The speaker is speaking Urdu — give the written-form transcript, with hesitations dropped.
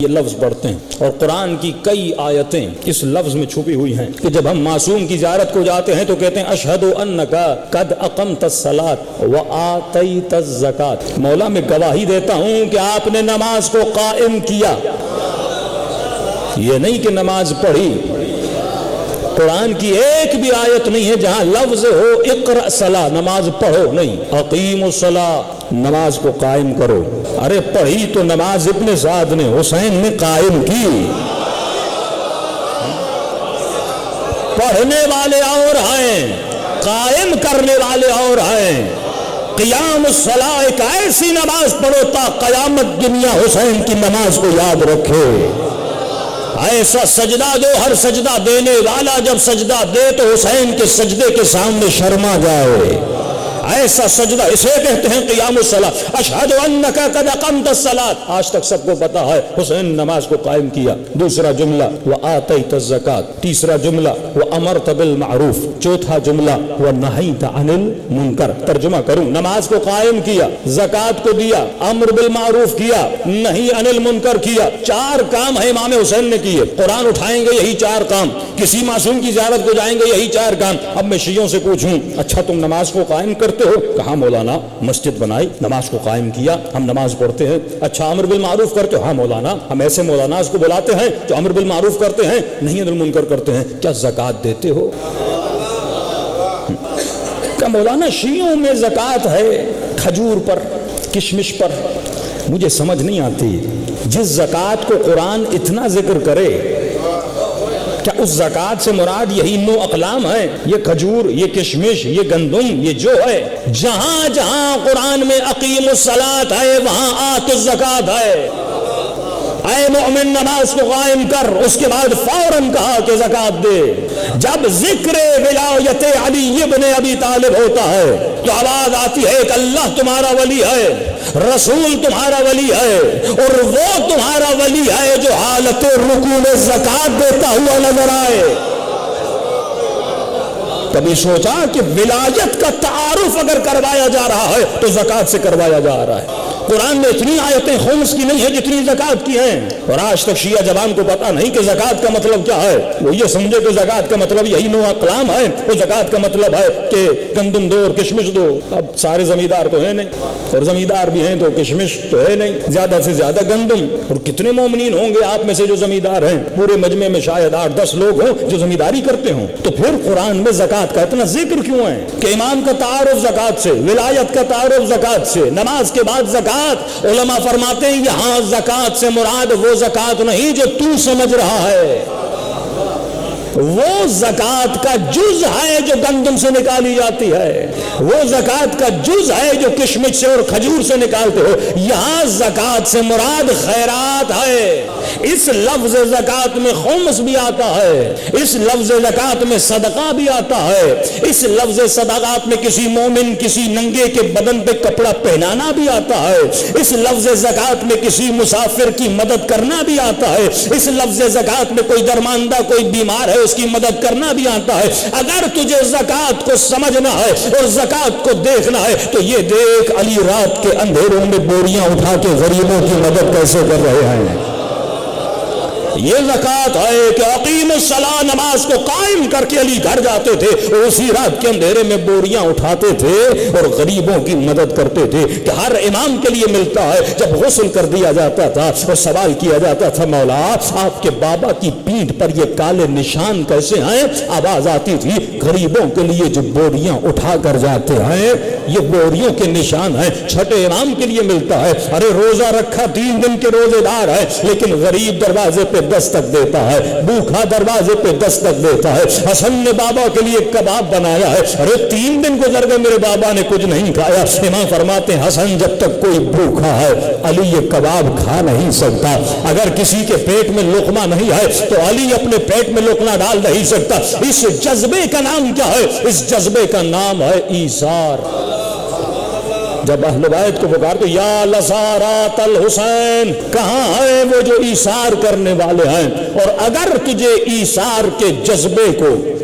یہ لفظ پڑھتے ہیں اور قرآن کی کئی آیتیں اس لفظ میں چھپی ہوئی ہیں کہ جب ہم معصوم کی زیارت کو جاتے ہیں تو کہتے ہیں اشہد انک قد اقمت الصلاۃ وآتیت الزکاۃ، مولا میں گواہی دیتا ہوں کہ آپ نے نماز کو قائم کیا۔ یہ نہیں کہ نماز پڑھی، قرآن کی ایک بھی آیت نہیں ہے جہاں لفظ ہو اقرأ صلاۃ، نماز پڑھو، نہیں، اقیم الصلاۃ، نماز کو قائم کرو۔ ارے پڑھی تو نماز ابن سعد نے، حسین نے قائم کی۔ پڑھنے والے اور ہیں، قائم کرنے والے اور ہیں۔ قیام الصلاۃ، ایک ایسی نماز پڑھو تا قیامت دنیا حسین کی نماز کو یاد رکھے۔ ایسا سجدہ دو، ہر سجدہ دینے والا جب سجدہ دے تو حسین کے سجدے کے سامنے شرما جائے۔ ایسا سجدہ، اسے کہتے ہیں قیام الصلاۃ۔ اشہد انک قد اقمت الصلاۃ، آج تک سب کو پتا ہے حسین نماز کو قائم کیا۔ دوسرا جملہ وآتیت الزکاۃ، تیسرا جملہ وامرت بالمعروف، چوتھا جملہ ونہیت عن المنکر۔ ترجمہ کروں، نماز کو قائم کیا، زکوٰۃ کو دیا، امر بالمعروف کیا، نہی عن المنکر کیا۔ چار کام ہے امام حسین نے کیے۔ قرآن اٹھائیں گے یہی چار کام، کسی معصوم کی زیارت کو جائیں گے یہی چار کام۔ اب میں شیعوں سے پوچھوں، اچھا تم نماز کو قائم کرتے ہو؟ کہاں مولانا، مسجد بنائی، نماز کو قائم کیا، ہم نماز پڑھتے ہیں۔ اچھا امر بالمعروف کرتے ہو؟ ہاں مولانا، ہم ایسے مولاناز کو بلاتے ہیں جو امر بالمعروف کرتے ہیں، نہیں عن المنکر کرتے ہیں۔ کیا زکوٰۃ دیتے ہو؟ کیا مولانا شیعوں میں زکوٰۃ ہے کھجور پر، کشمش پر؟ مجھے سمجھ نہیں آتی، جس زکوٰۃ کو قرآن اتنا ذکر کرے کیا اس زکوٰۃ سے مراد یہی 9 اقلام ہے؟ یہ کھجور، یہ کشمش، یہ گندم، یہ جو ہے، جہاں جہاں قرآن میں اقیم الصلاۃ ہے وہاں آت الزکاۃ ہے۔ اے مومن نماز کو قائم کر، اس کے بعد فوراً کہا کہ زکوٰۃ دے۔ جب ذکر ولایت علی ابن ابی طالب ہوتا ہے تو آواز آتی ہے کہ اللہ تمہارا ولی ہے، رسول تمہارا ولی ہے، اور وہ تمہارا ولی ہے جو حالت رکوع میں زکوٰۃ دیتا ہوا نظر آئے۔ کبھی سوچا کہ ولایت کا تعارف اگر کروایا جا رہا ہے تو زکوٰۃ سے کروایا جا رہا ہے؟ قرآن میں اتنی آیتیں خمس کی نہیں ہے جتنی زکوٰۃ کی ہیں، اور آج تک شیعہ جوان کو پتا نہیں کہ زکوٰۃ کا مطلب کیا ہے۔ وہ یہ سمجھے کہ زکوٰۃ کا مطلب یہی 9 اقلام ہے، وہ زکوٰۃ کا مطلب ہے کہ گندم دو اور کشمش دو۔ اب سارے زمیندار تو ہیں نہیں، اور زمیندار بھی ہیں تو کشمش تو ہے نہیں، زیادہ سے زیادہ گندم۔ اور کتنے مومنین ہوں گے آپ میں سے جو زمیندار ہیں؟ پورے مجمع میں شاید 8-10 لوگ ہوں جو زمینداری کرتے ہوں۔ تو پھر قرآن میں زکوٰۃ کا اتنا ذکر کیوں ہے کہ امام کا تعارف زکوٰۃ سے، ولایت کا تعارف زکوٰۃ سے، نماز کے بعد زکوٰۃ؟ علماء فرماتے ہیں یہاں زکوٰۃ سے مراد وہ زکوٰۃ نہیں جو تو سمجھ رہا ہے، وہ زکوٰۃ کا جز ہے جو گندم سے نکالی جاتی ہے، وہ زکوٰۃ کا جز ہے جو کشمش سے اور کھجور سے نکالتے ہو۔ یہاں زکوٰۃ سے مراد خیرات ہے۔ اس لفظ زکوٰۃ میں خمس بھی آتا ہے، اس لفظ زکوٰۃ میں صدقہ بھی آتا ہے، اس لفظ صدقات میں کسی مومن، کسی ننگے کے بدن پہ کپڑا پہنانا بھی آتا ہے، اس لفظ زکوٰۃ میں کسی مسافر کی مدد کرنا بھی آتا ہے، اس لفظ زکوٰۃ میں کوئی درماندہ، کوئی بیمار ہے اس کی مدد کرنا بھی آتا ہے۔ اگر تجھے زکوٰۃ کو سمجھنا ہے اور زکوٰۃ کو دیکھنا ہے تو یہ دیکھ علی رات کے اندھیروں میں بوریاں اٹھا کے غریبوں کی مدد کیسے کر رہے ہیں۔ یہ زکوٰۃ ہے کہ اقیم الصلاۃ، نماز کو قائم کر کے علی گھر جاتے تھے اور اسی رات کے اندھیرے میں بوریاں اٹھاتے تھے اور غریبوں کی مدد کرتے تھے، کہ ہر امام کے لیے ملتا ہے۔ جب غسل کر دیا جاتا تھا اور سوال کیا جاتا تھا مولا آپ کے بابا کی پیٹھ پر یہ کالے نشان کیسے ہیں؟ آواز آتی تھی غریبوں کے لیے جو بوریاں اٹھا کر جاتے ہیں یہ بوریوں کے نشان ہیں۔ چھٹے امام کے لیے ملتا ہے، ارے روزہ رکھا 3 دن کے روزے دار ہے لیکن غریب دروازے پہ دستک دیتا ہے، بھوکھا دروازے پہ دستک دیتا ہے۔ حسن نے بابا کے لیے کباب بنایا ہے، ارے 3 دن گزر گئے میرے بابا نے کچھ نہیں کھایا۔ امام فرماتے ہیں حسن جب تک کوئی بھوکھا ہے علی یہ کباب کھا نہیں سکتا، اگر کسی کے پیٹ میں لقمہ نہیں ہے تو علی اپنے پیٹ میں لقمہ ڈال نہیں سکتا۔ اس جذبے کا نام کیا ہے؟ اس جذبے کا نام ہے ایثار۔ جب اہل بیت کو پکارتے یا لزارات الحسین، کہاں ہے وہ جو ایثار کرنے والے ہیں؟ اور اگر تجھے ایثار کے جذبے کو